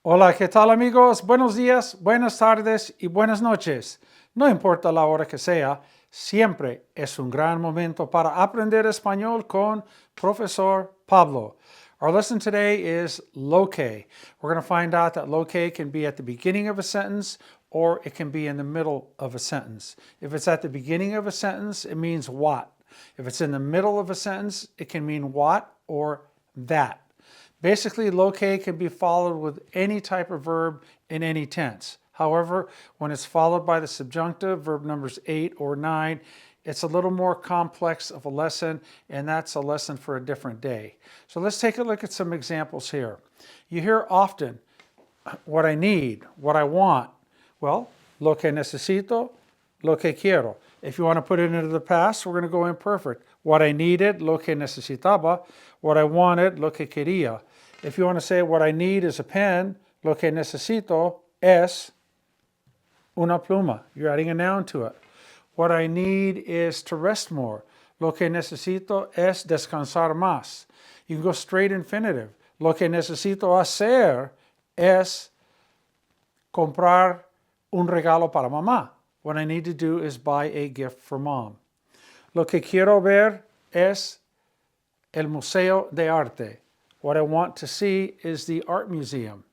Hola, ¿qué tal amigos? Buenos días, buenas tardes y buenas noches. No importa la hora que sea, siempre es un gran momento para aprender español con Profesor Pablo. Our lesson today is loque. We're going to find out that loque can be at the beginning of a sentence or it can be in the middle of a sentence. If it's at the beginning of a sentence, it means what. If it's in the middle of a sentence, it can mean what or that. Basically, loque can be followed with any type of verb in any tense. However, when it's followed by the subjunctive, verb numbers 8 or 9, it's a little more complex of a lesson, and that's a lesson for a different day. So let's take a look at some examples here. You hear often, what I need, what I want. Well, lo que necesito, lo que quiero. If you want to put it into the past, we're going to go imperfect. What I needed, lo que necesitaba. What I wanted, lo que quería. If you want to say what I need is a pen, lo que necesito es una pluma. You're adding a noun to it. What I need is to rest more. Lo que necesito es descansar más. You can go straight infinitive. Lo que necesito hacer es comprar un regalo para mamá. What I need to do is buy a gift for mom. Lo que quiero ver es el Museo de Arte. What I want to see is the art museum.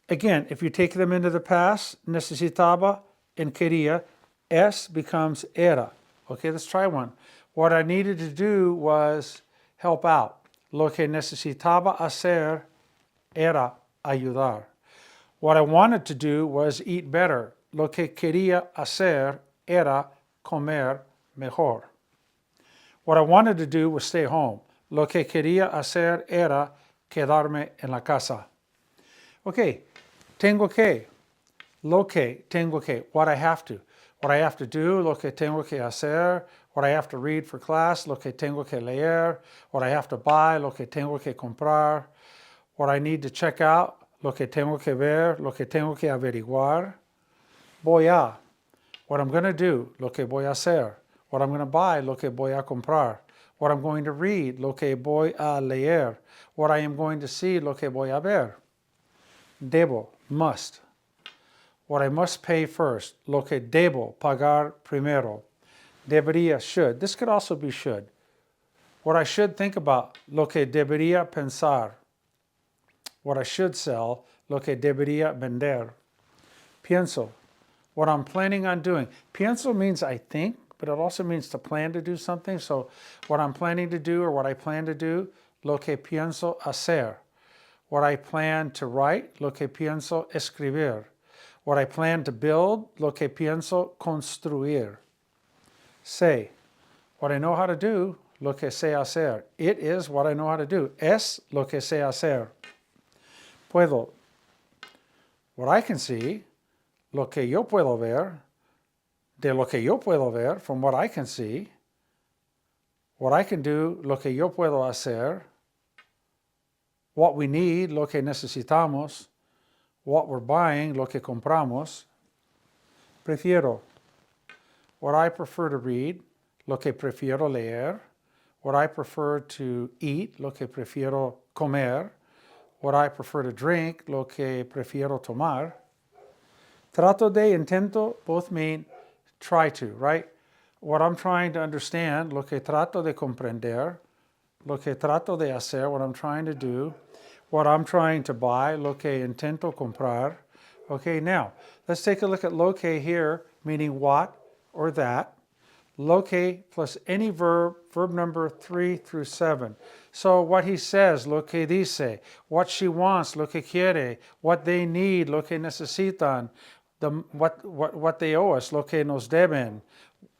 Again, if you take them into the past, necesitaba and quería, es becomes era. Okay, let's try one. What I needed to do was help out. Lo que necesitaba hacer era ayudar. What I wanted to do was eat better. Lo que quería hacer era comer mejor. What I wanted to do was stay home. Lo que quería hacer era quedarme en la casa. Okay, tengo que. Lo que, tengo que, what I have to. What I have to do, lo que tengo que hacer. What I have to read for class, lo que tengo que leer. What I have to buy, lo que tengo que comprar. What I need to check out, lo que tengo que ver, lo que tengo que averiguar. Voy a. What I'm going to do, lo que voy a hacer. What I'm going to buy, lo que voy a comprar. What I'm going to read, lo que voy a leer. What I am going to see, lo que voy a ver. Debo, must. What I must pay first, lo que debo pagar primero. Debería, should. This could also be should. What I should think about, lo que debería pensar. What I should sell, lo que debería vender. Pienso, what I'm planning on doing. Pienso means I think, but it also means to plan to do something. So what I'm planning to do or what I plan to do, lo que pienso hacer. What I plan to write, lo que pienso escribir. What I plan to build, lo que pienso construir. Say, what I know how to do, lo que sé hacer. It is what I know how to do. Es lo que sé hacer. Puedo, what I can see, lo que yo puedo ver, de lo que yo puedo ver, from what I can see, what I can do, lo que yo puedo hacer, what we need, lo que necesitamos, what we're buying, lo que compramos. Prefiero, what I prefer to read, lo que prefiero leer, what I prefer to eat, lo que prefiero comer, what I prefer to drink, lo que prefiero tomar. Trato de, intento, both mean try to, right? What I'm trying to understand, lo que trato de comprender, lo que trato de hacer, what I'm trying to do, what I'm trying to buy, lo que intento comprar. Okay, now, let's take a look at loque here, meaning what or that. Loque plus any verb, verb number 3 through 7. So what he says, lo que dice, what she wants, lo que quiere, what they need, lo que necesitan, what they owe us, lo que nos deben,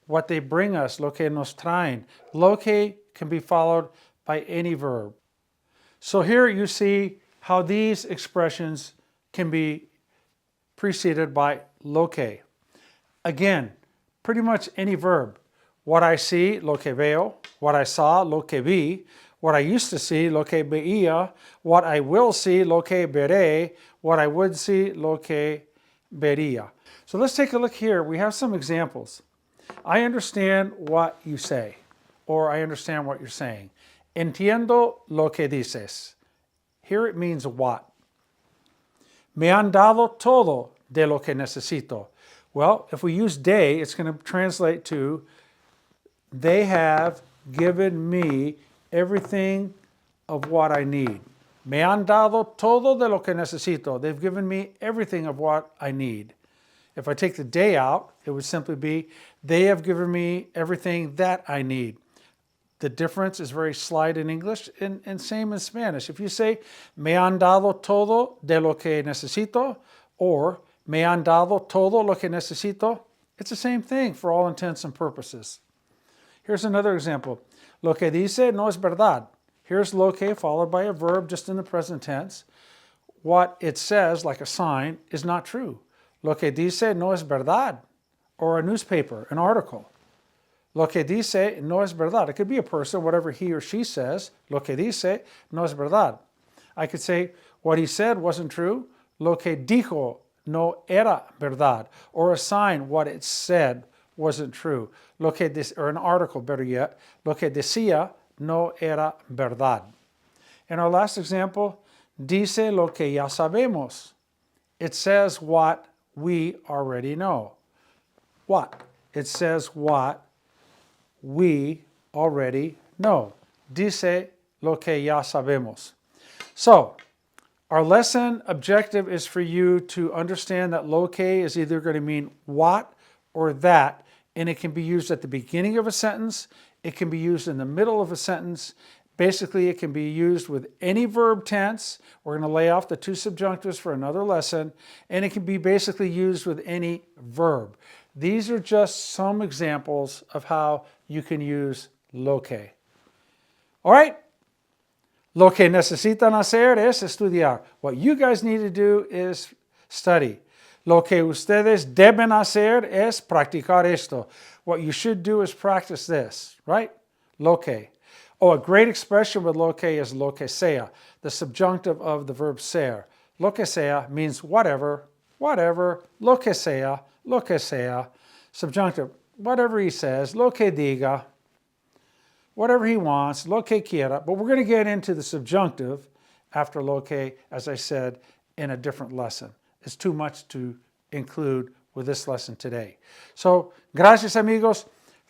what they bring us, lo que nos traen. Loque can be followed by any verb. So here you see how these expressions can be preceded by loque. Again, pretty much any verb. What I see, lo que veo. What I saw, lo que vi. What I used to see, lo que veía. What I will see, lo que veré. What I would see, lo que vería. So let's take a look here. We have some examples. I understand what you say, or I understand what you're saying. Entiendo lo que dices. Here it means what. Me han dado todo de lo que necesito. Well, if we use de, it's going to translate to they have given me everything of what I need. Me han dado todo de lo que necesito. They've given me everything of what I need. If I take the de out, it would simply be they have given me everything that I need. The difference is very slight in English and same in Spanish. If you say, me han dado todo de lo que necesito, or me han dado todo lo que necesito, it's the same thing for all intents and purposes. Here's another example. Lo que dice no es verdad. Here's lo que followed by a verb just in the present tense. What it says, like a sign, is not true. Lo que dice no es verdad. Or a newspaper, an article. Lo que dice no es verdad. It could be a person, whatever he or she says. Lo que dice no es verdad. I could say what he said wasn't true. Lo que dijo no era verdad. Or a sign, what it said wasn't true. Or an article, better yet. Lo que decía no era verdad. In our last example, dice lo que ya sabemos. It says what we already know. What? It says what we already know. Dice lo que ya sabemos. So, our lesson objective is for you to understand that lo que is either going to mean what or that, and it can be used at the beginning of a sentence, it can be used in the middle of a sentence. Basically, it can be used with any verb tense. We're going to lay off the two subjunctives for another lesson, and it can be basically used with any verb. These are just some examples of how you can use lo que. All right? Lo que necesitan hacer es estudiar. What you guys need to do is study. Lo que ustedes deben hacer es practicar esto. What you should do is practice this, right? Lo que. Oh, a great expression with lo que is lo que sea, the subjunctive of the verb ser. Lo que sea means whatever, whatever, lo que sea, lo que sea. Subjunctive, whatever he says, lo que diga, whatever he wants, lo que quiera. But we're going to get into the subjunctive after lo que, as I said, in a different lesson. It's too much to include with this lesson today. So, gracias amigos.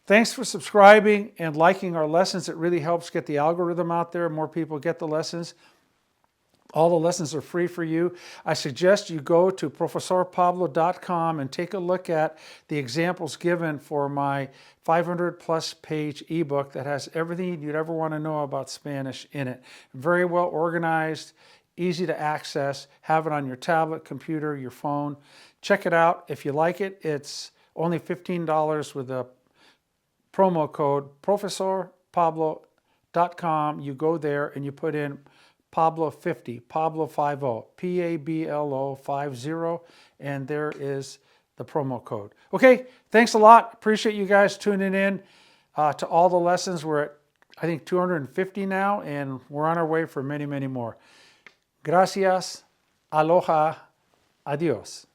Thanks for subscribing and liking our lessons. It really helps get the algorithm out there. More people get the lessons. All the lessons are free for you. I suggest you go to profesorpablo.com and take a look at the examples given for my 500-plus page ebook that has everything you'd ever want to know about Spanish in it. Very well organized, easy to access. Have it on your tablet, computer, your phone. Check it out. If you like it, it's only $15 with a promo code profesorpablo.com. You go there and you put in Pablo 50, Pablo 50, Pablo 50, and there is the promo code. Okay, thanks a lot. Appreciate you guys tuning in to all the lessons. We're at, I think, 250 now, and we're on our way for many, many more. Gracias, aloha, adios.